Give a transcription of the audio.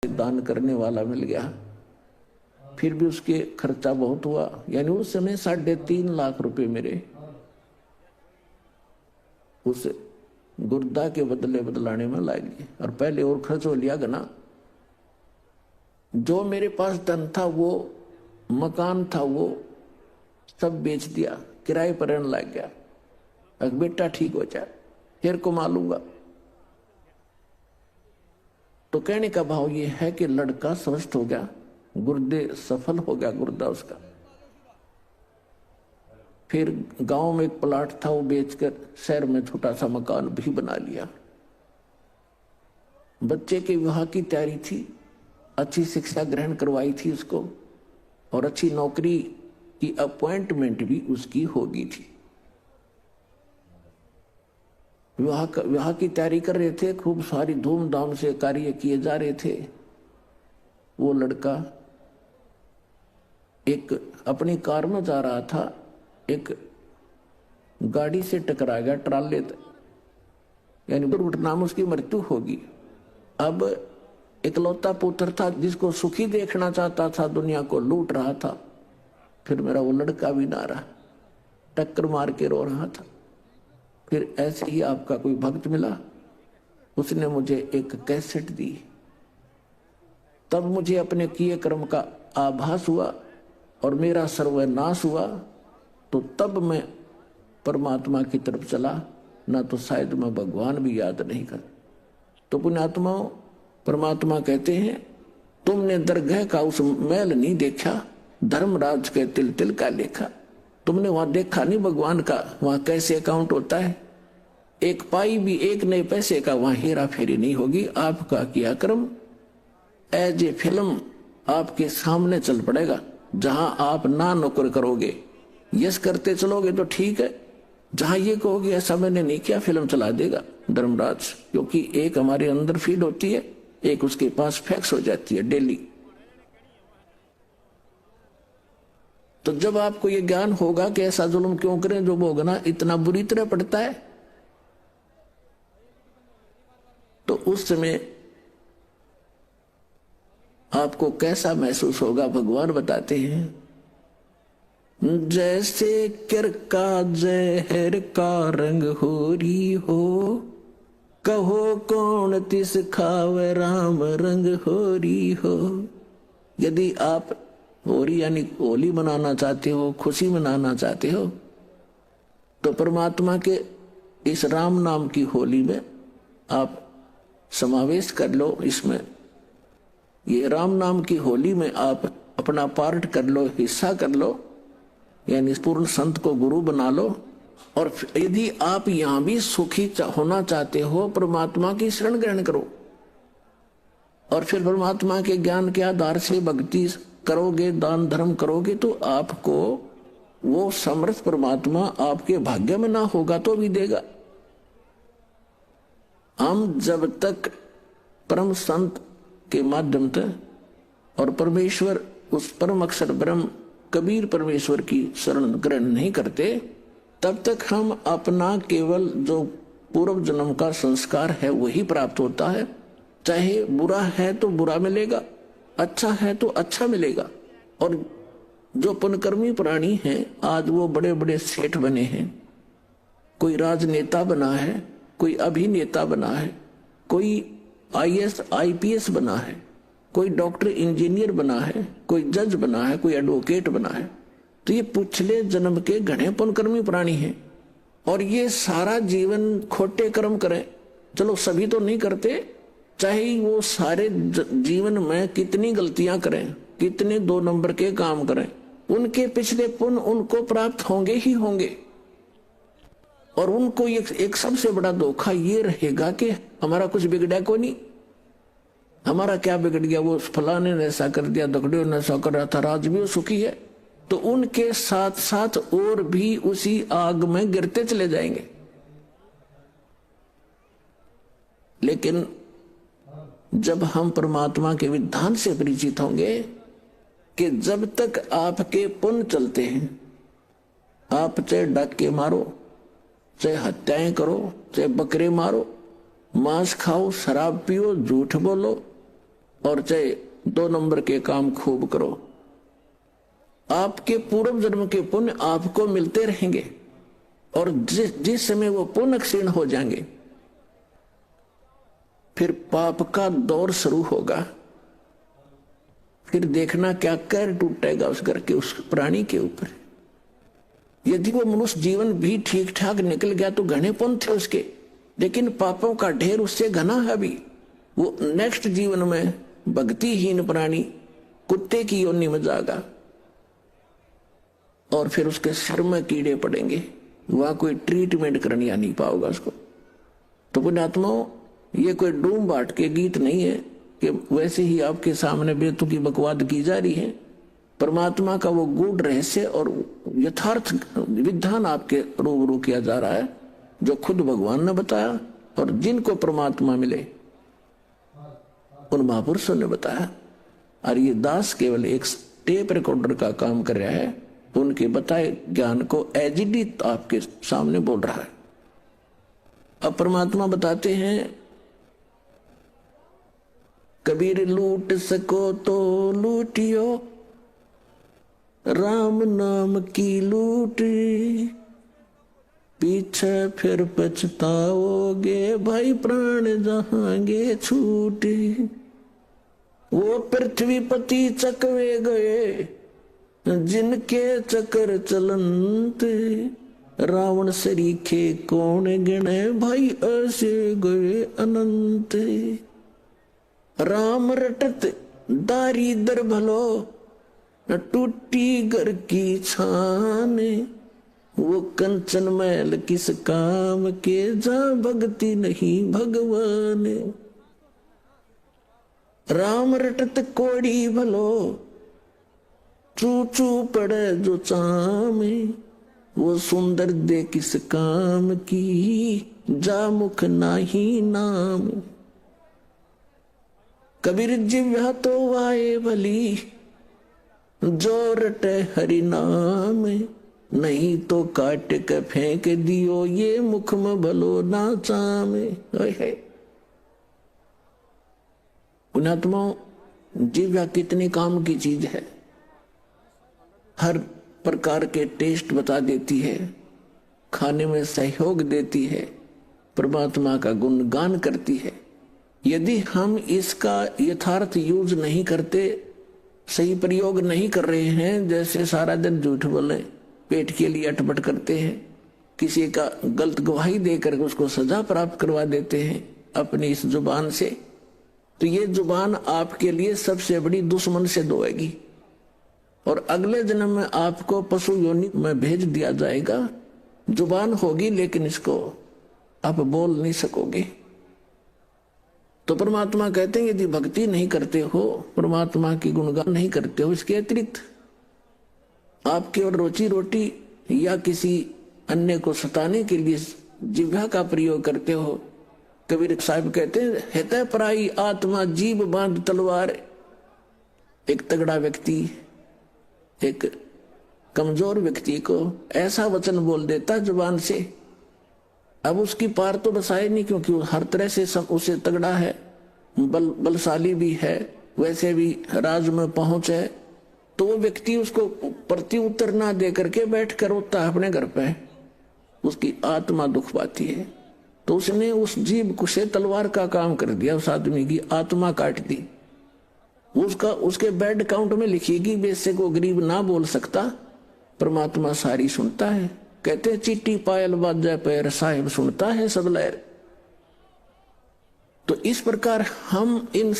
दान करने वाला मिल गया। फिर भी उसके खर्चा बहुत हुआ, यानी उस समय 3.5 लाख रुपए मेरे उस गुर्दा के बदले बदलाने में लाएंगे। और पहले और खर्च हो लिया गना। जो मेरे पास धन था, वो मकान था, वो सब बेच दिया, किराए पर रहने लग गया। अब बेटा ठीक हो जाए फिर कमा लूंगा। तो कहने का भाव ये है कि लड़का स्वस्थ हो गया, गुर्दे सफल हो गया गुर्दा उसका। फिर गांव में एक प्लाट था, वो बेचकर शहर में छोटा सा मकान भी बना लिया। बच्चे के विवाह की तैयारी थी, अच्छी शिक्षा ग्रहण करवाई थी उसको, और अच्छी नौकरी की अपॉइंटमेंट भी उसकी हो गई थी। विवाह की तैयारी कर रहे थे, खूब सारी धूमधाम से कार्य किए जा रहे थे। वो लड़का एक अपनी कार में जा रहा था, एक गाड़ी से टकरा गया, ट्राले, यानी दुर्घटना में उसकी मृत्यु होगी। अब इकलौता पुत्र था, जिसको सुखी देखना चाहता था, दुनिया को लूट रहा था। फिर मेरा वो लड़का भी ना रहा, टक्कर मार के रो रहा था। फिर ऐसे ही आपका कोई भक्त मिला, उसने मुझे एक कैसेट दी। तब मुझे अपने किए कर्म का आभास हुआ और मेरा सर्वनाश हुआ। तो तब मैं परमात्मा की तरफ चला, ना तो शायद मैं भगवान भी याद नहीं कर। तो पुण्यात्माओं, परमात्मा कहते हैं, तुमने दरगाह का उस मैल नहीं देखा, धर्मराज के तिल तिल का लेखा। तुमने वहां देखा नहीं भगवान का, वहां कैसे अकाउंट होता है। एक पाई भी एक नए पैसे का वहां हेरा फेरी नहीं होगी। आपका किया कर्म एज ए फिल्म आपके सामने चल पड़ेगा, जहां आप ना नौकर करोगे, यस करते चलोगे तो ठीक है। जहां ये कहोगे ऐसा मैंने नहीं किया, फिल्म चला देगा धर्मराज। क्योंकि एक हमारे अंदर फीड होती है, एक उसके पास फैक्स हो जाती है डेली। तो जब आपको ये ज्ञान होगा कि ऐसा जुल्म क्यों करें, जो भोगना इतना बुरी तरह पड़ता है, तो उस समय आपको कैसा महसूस होगा भगवान बताते हैं। जैसे किर का जहर का रंग होरी हो, कहो कौन तिस खावे राम रंग होरी हो। यदि आप होली यानी होली मनाना चाहते हो, खुशी मनाना चाहते हो, तो परमात्मा के इस राम नाम की होली में आप समावेश कर लो। इसमें ये राम नाम की होली में आप अपना पार्ट कर लो, हिस्सा कर लो, यानी पूर्ण संत को गुरु बना लो। और यदि आप यहां भी सुखी होना चाहते हो, परमात्मा की शरण ग्रहण करो। और फिर परमात्मा के ज्ञान के आधार से भक्ति करोगे, दान धर्म करोगे, तो आपको वो समर्थ परमात्मा आपके भाग्य में ना होगा तो भी देगा। हम जब तक परम संत के माध्यम से और परमेश्वर उस परम अक्षर ब्रह्म कबीर परमेश्वर की शरण ग्रहण नहीं करते, तब तक हम अपना केवल जो पूर्व जन्म का संस्कार है वही प्राप्त होता है। चाहे बुरा है तो बुरा मिलेगा, अच्छा है तो अच्छा मिलेगा। और जो पुण्यकर्मी प्राणी हैं, आज वो बड़े बड़े सेठ बने हैं, कोई राजनेता बना है, कोई अभिनेता बना है, कोई IAS IPS बना है, कोई डॉक्टर इंजीनियर बना है, कोई जज बना है, कोई एडवोकेट बना है। तो ये पिछले जन्म के घने पुण्यकर्मी प्राणी हैं। और ये सारा जीवन खोटे कर्म करें, चलो सभी तो नहीं करते, चाहे वो सारे जीवन में कितनी गलतियां करें, कितने 2 नंबर के काम करें, उनके पिछले पुण्य उनको प्राप्त होंगे ही होंगे। और उनको एक सबसे बड़ा धोखा ये रहेगा कि हमारा कुछ बिगड़ा को नहीं। हमारा क्या बिगड़ गया, वो फलाने ने ऐसा कर दिया, दगड़ियों ने ऐसा कर रहा था, राज भी वो सुखी है। तो उनके साथ साथ और भी उसी आग में गिरते चले जाएंगे। लेकिन जब हम परमात्मा के विधान से परिचित होंगे कि जब तक आपके पुण्य चलते हैं, आप चाहे डाके मारो, चाहे हत्याएं करो, चाहे बकरे मारो, मांस खाओ, शराब पियो, झूठ बोलो, और चाहे 2 नंबर के काम खूब करो, आपके पूर्व जन्म के पुण्य आपको मिलते रहेंगे। और जिस समय वो पुण्य क्षीण हो जाएंगे, फिर पाप का दौर शुरू होगा। फिर देखना क्या कहर टूटेगा उस घर के, उस प्राणी के ऊपर। यदि वो मनुष्य जीवन भी ठीक ठाक निकल गया तो घने पुण्य थे उसके, लेकिन पापों का ढेर उससे घना है भी। वो नेक्स्ट जीवन में भक्तिहीन प्राणी कुत्ते की योनि में जाएगा और फिर उसके सिर में कीड़े पड़ेंगे, वहां कोई ट्रीटमेंट करनी आ नहीं पाओगा उसको। तो पुण्यात्माओं, ये कोई डूम बाट के गीत नहीं है कि वैसे ही आपके सामने बेतुकी बकवाद की जा रही है। परमात्मा का वो गूढ़ रहस्य और यथार्थ विधान आपके रूबरू किया जा रहा है, जो खुद भगवान ने बताया और जिनको परमात्मा मिले उन महापुरुषों ने बताया। और ये दास केवल एक टेप रिकॉर्डर का काम कर रहा है, उनके बताए ज्ञान को एजिडिट आपके सामने बोल रहा है। अब परमात्मा बताते हैं, कबीर लूट सको तो लूटियो, राम नाम की लूट, पीछे फिर पछताओगे, भाई प्राण जहांगे छूट। वो पृथ्वीपति चकवे गए, जिनके चक्कर चलंत, रावण सरीखे कौन गिने, भाई ऐसे गए अनंत। राम रटत दारिदर भलो, न टूटी घर की छान, वो कंचन मैल किस काम के, जा भक्ति नहीं भगवान। राम रटत कोड़ी भलो, चू चू पड़े जो चामे, वो सुंदर दे किस काम की, जा मुख नाही नाम। कबीर जिव्हा तो वाए भली, जो रटे हरि नाम, नहीं तो काट के फेंक दियो, ये मुख में भलो ना चामे। पुण्यात्माओं, जिव्हा कितने काम की चीज है, हर प्रकार के टेस्ट बता देती है, खाने में सहयोग देती है, परमात्मा का गुणगान करती है। यदि हम इसका यथार्थ यूज नहीं करते, सही प्रयोग नहीं कर रहे हैं, जैसे सारा दिन झूठ बोले, पेट के लिए अटपट करते हैं, किसी का गलत गवाही देकर उसको सजा प्राप्त करवा देते हैं अपनी इस जुबान से, तो ये जुबान आपके लिए सबसे बड़ी दुश्मन सिद्ध होगी। और अगले जन्म में आपको पशु योनि में भेज दिया जाएगा। जुबान होगी लेकिन इसको आप बोल नहीं सकोगे। तो परमात्मा कहते हैं, यदि भक्ति नहीं करते हो, परमात्मा की गुणगान नहीं करते हो, इसके अतिरिक्त आप केवल रोजी रोटी या किसी अन्य को सताने के लिए जिह्वा का प्रयोग करते हो। कबीर साहब कहते हैं, हितै पराई आत्मा जीभ बांध तलवार। एक तगड़ा व्यक्ति एक कमजोर व्यक्ति को ऐसा वचन बोल देता जुबान से, अब उसकी पार तो बसाए नहीं, क्योंकि वो हर तरह से उसे तगड़ा है, बलशाली भी है, वैसे भी राज में पहुंच है। तो वो व्यक्ति उसको प्रति उत्तर ना दे करके बैठ कर रोता है अपने घर पे, उसकी आत्मा दुख पाती है। तो उसने उस जीभ से तलवार का काम कर दिया, उस आदमी की आत्मा काट दी। उसके बैड काउंट में लिखिएगी, वैसे को गरीब ना बोल सकता, परमात्मा सारी सुनता है। कहते चिट्टी पायल बाजा पैर, साहिब सुनता है सब लहर। तो इस प्रकार हम इन